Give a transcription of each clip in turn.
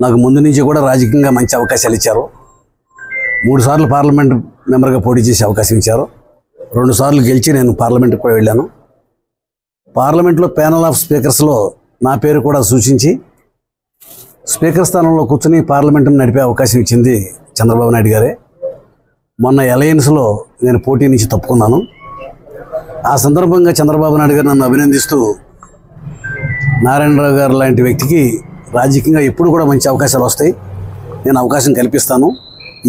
నాకు ముందు నుంచి కూడా రాజకీయంగా మంచి అవకాశాలు ఇచ్చారు. 3 సార్లు పార్లమెంట్ మెంబర్గా పోటీ చేసే అవకాశం ఇచ్చారు. 2 సార్లు గెలిచి నేను పార్లమెంట్కి కూడా వెళ్ళాను. పార్లమెంట్లో ప్యానల్ ఆఫ్ స్పీకర్స్లో నా పేరు కూడా సూచించి స్పీకర్ స్థానంలో కూర్చుని పార్లమెంటును నడిపే అవకాశం ఇచ్చింది చంద్రబాబు నాయుడు గారే. మొన్న అలయన్స్లో నేను పోటీ నుంచి తప్పుకున్నాను. ఆ సందర్భంగా చంద్రబాబు నాయుడు గారు నన్ను అభినందిస్తూ నారాయణరావు గారు లాంటి వ్యక్తికి రాజకీయంగా ఎప్పుడు కూడా మంచి అవకాశాలు వస్తాయి, నేను అవకాశం కల్పిస్తాను,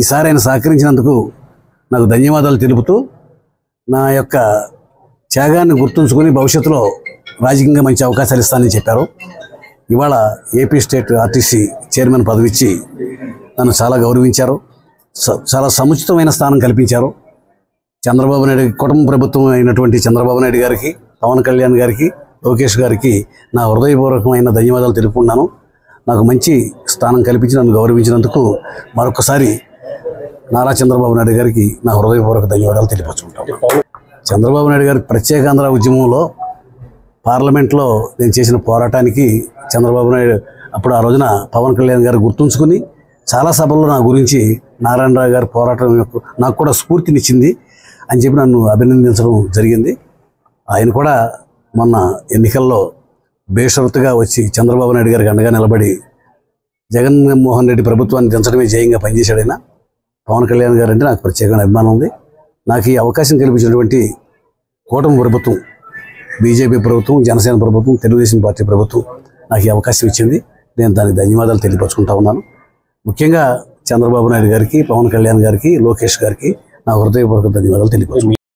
ఈసారి ఆయన సహకరించినందుకు నాకు ధన్యవాదాలు తెలుపుతూ నా యొక్క త్యాగాన్ని గుర్తుంచుకొని భవిష్యత్తులో రాజకీయంగా మంచి అవకాశాలు ఇస్తానని చెప్పారు. ఇవాళ ఏపీ స్టేట్ ఆర్టీసీ చైర్మన్ పదవి ఇచ్చి నన్ను చాలా గౌరవించారు, చాలా సముచితమైన స్థానం కల్పించారు. చంద్రబాబు నాయుడు కుటుంబ ప్రభుత్వం అయినటువంటి చంద్రబాబు నాయుడు గారికి, పవన్ కళ్యాణ్ గారికి, లోకేష్ గారికి నా హృదయపూర్వకమైన ధన్యవాదాలు తెలుపుకున్నాను. నాకు మంచి స్థానం కల్పించి నన్ను గౌరవించినందుకు మరొకసారి నారా చంద్రబాబు నాయుడు గారికి నా హృదయపూర్వక ధన్యవాదాలు తెలియపరుచుకుంటాను. చంద్రబాబు నాయుడు గారి ప్రత్యేకాంధ్ర ఉద్యమంలో పార్లమెంట్లో నేను చేసిన పోరాటానికి చంద్రబాబు నాయుడు అప్పుడు ఆ రోజున పవన్ కళ్యాణ్ గారు గుర్తుంచుకుని చాలా సభల్లో నా గురించి నారాయణరావు గారి పోరాటం నాకు కూడా స్ఫూర్తినిచ్చింది అని చెప్పి నన్ను అభినందించడం జరిగింది. ఆయన కూడా మొన్న ఎన్నికల్లో బేషరతుగా వచ్చి చంద్రబాబు నాయుడు గారికి అండగా నిలబడి జగన్మోహన్ రెడ్డి ప్రభుత్వాన్ని దించడమే జయంగా పనిచేశాడు. ఆయన పవన్ కళ్యాణ్ గారు అంటే నాకు ప్రత్యేకమైన అభిమానం ఉంది. నాకు ఈ అవకాశం కల్పించినటువంటి కూటమి ప్రభుత్వం, బీజేపీ ప్రభుత్వం, జనసేన ప్రభుత్వం, తెలుగుదేశం పార్టీ ప్రభుత్వం నాకు ఈ అవకాశం ఇచ్చింది. నేను దానికి ధన్యవాదాలు తెలియపరుచుకుంటా ఉన్నాను. ముఖ్యంగా చంద్రబాబు నాయుడు గారికి, పవన్ కళ్యాణ్ గారికి, లోకేష్ గారికి నా హృదయపూర్వక ధన్యవాదాలు తెలియపరుచుకుంటాను.